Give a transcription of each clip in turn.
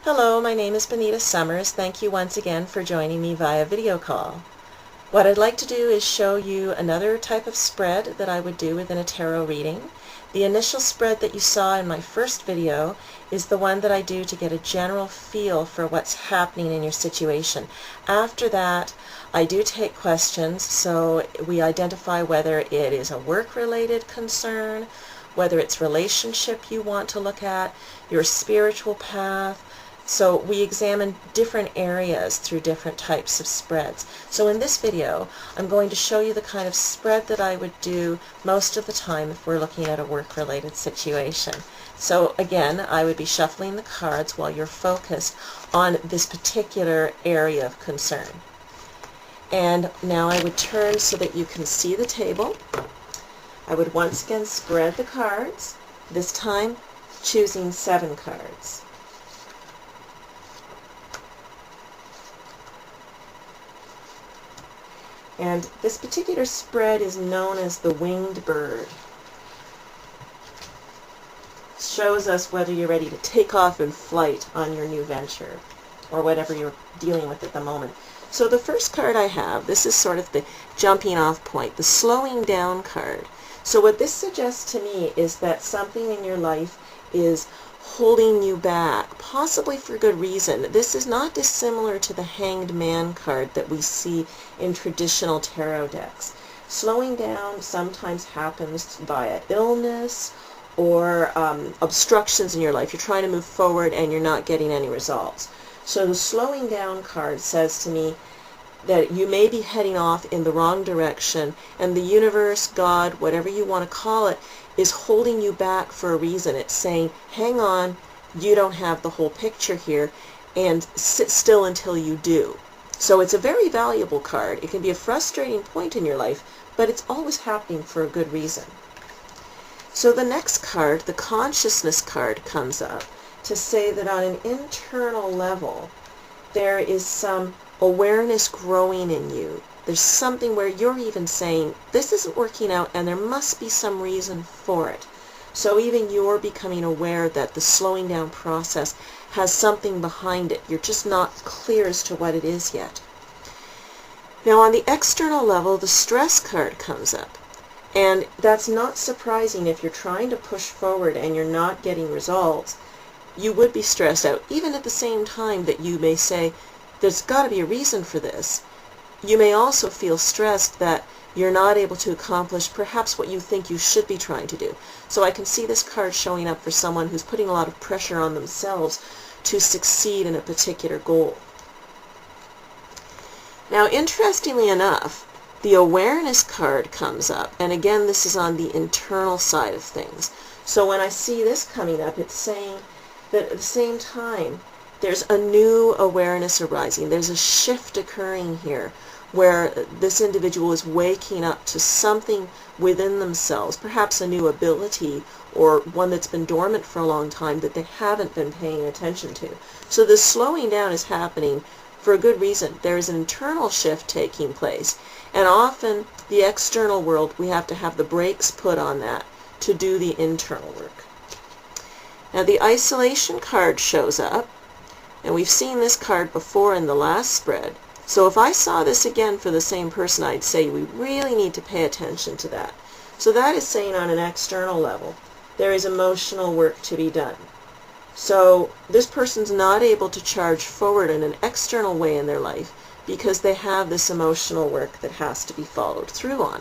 Hello, my name is Bonita Summers. Thank you once again for joining me via video call. What I'd like to do is show you another type of spread that I would do within a tarot reading. The initial spread that you saw in my first video is the one that I do to get a general feel for what's happening in your situation. After that, I do take questions, so we identify whether it is a work-related concern, whether it's relationship you want to look at, your spiritual path. So we examine different areas through different types of spreads. So in this video, I'm going to show you the kind of spread that I would do most of the time if we're looking at a work-related situation. So again, I would be shuffling the cards while you're focused on this particular area of concern. And now I would turn so that you can see the table. I would once again spread the cards, this time choosing 7 cards. And this particular spread is known as the winged bird. It shows us whether you're ready to take off in flight on your new venture or whatever you're dealing with at the moment. So the first card I have, this is sort of the jumping off point, the slowing down card. So what this suggests to me is that something in your life is holding you back, possibly for good reason. This is not dissimilar to the Hanged Man card that we see in traditional tarot decks. Slowing down sometimes happens via illness or obstructions in your life. You're trying to move forward and you're not getting any results. So the slowing down card says to me that you may be heading off in the wrong direction, and the universe, God, whatever you want to call it, is holding you back for a reason. It's saying, hang on, you don't have the whole picture here, and sit still until you do. So it's a very valuable card. It can be a frustrating point in your life, but it's always happening for a good reason. So the next card, the consciousness card, comes up to say that on an internal level, there is some awareness growing in you. There's something where you're even saying, this isn't working out and there must be some reason for it. So even you're becoming aware that the slowing down process has something behind it. You're just not clear as to what it is yet. Now on the external level, the stress card comes up. And that's not surprising. If you're trying to push forward and you're not getting results, you would be stressed out, even at the same time that you may say, there's got to be a reason for this. You may also feel stressed that you're not able to accomplish perhaps what you think you should be trying to do. So I can see this card showing up for someone who's putting a lot of pressure on themselves to succeed in a particular goal. Now, interestingly enough, the awareness card comes up, and again, this is on the internal side of things. So when I see this coming up, it's saying that at the same time, there's a new awareness arising. There's a shift occurring here where this individual is waking up to something within themselves, perhaps a new ability or one that's been dormant for a long time that they haven't been paying attention to. So this slowing down is happening for a good reason. There is an internal shift taking place, and often the external world, we have to have the brakes put on that to do the internal work. Now the isolation card shows up. And we've seen this card before in the last spread. So if I saw this again for the same person, I'd say we really need to pay attention to that. So that is saying on an external level, there is emotional work to be done. So this person's not able to charge forward in an external way in their life because they have this emotional work that has to be followed through on.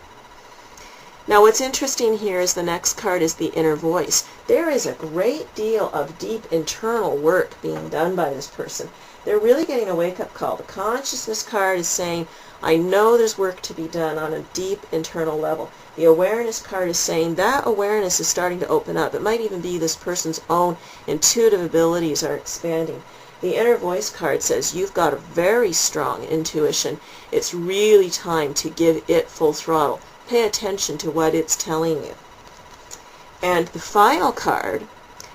Now what's interesting here is the next card is the inner voice. There is a great deal of deep internal work being done by this person. They're really getting a wake-up call. The consciousness card is saying, I know there's work to be done on a deep internal level. The awareness card is saying that awareness is starting to open up. It might even be this person's own intuitive abilities are expanding. The inner voice card says you've got a very strong intuition. It's really time to give it full throttle. Pay attention to what it's telling you. And the final card,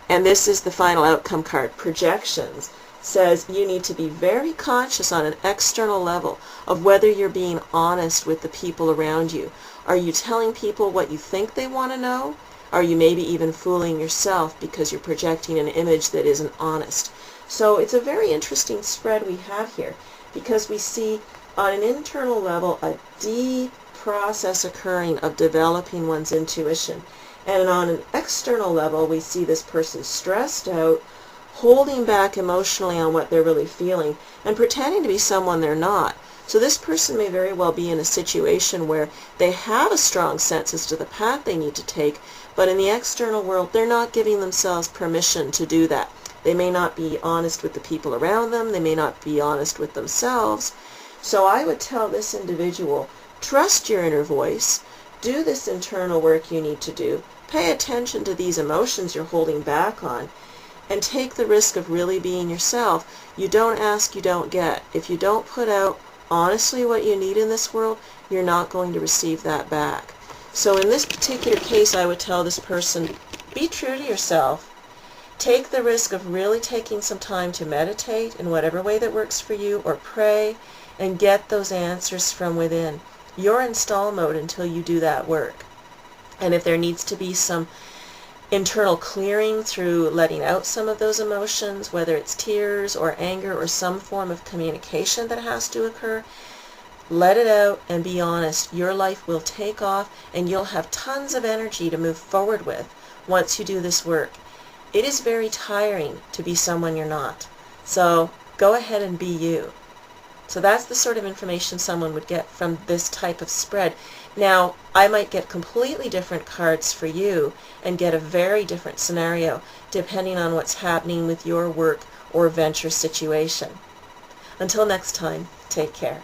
and this is the final outcome card, projections, says you need to be very conscious on an external level of whether you're being honest with the people around you. Are you telling people what you think they want to know? Are you maybe even fooling yourself because you're projecting an image that isn't honest? So it's a very interesting spread we have here, because we see on an internal level a deep process occurring of developing one's intuition. And on an external level, we see this person stressed out, holding back emotionally on what they're really feeling, and pretending to be someone they're not. So this person may very well be in a situation where they have a strong sense as to the path they need to take, but in the external world, they're not giving themselves permission to do that. They may not be honest with the people around them. They may not be honest with themselves. So I would tell this individual, trust your inner voice, do this internal work you need to do, pay attention to these emotions you're holding back on, and take the risk of really being yourself. You don't ask, you don't get. If you don't put out honestly what you need in this world, you're not going to receive that back. So in this particular case, I would tell this person, be true to yourself. Take the risk of really taking some time to meditate in whatever way that works for you, or pray, and get those answers from within. You're in stall mode until you do that work. And if there needs to be some internal clearing through letting out some of those emotions, whether it's tears or anger or some form of communication that has to occur, let it out and be honest. Your life will take off, and you'll have tons of energy to move forward with once you do this work. It is very tiring to be someone you're not. So go ahead and be you. So that's the sort of information someone would get from this type of spread. Now, I might get completely different cards for you and get a very different scenario depending on what's happening with your work or venture situation. Until next time, take care.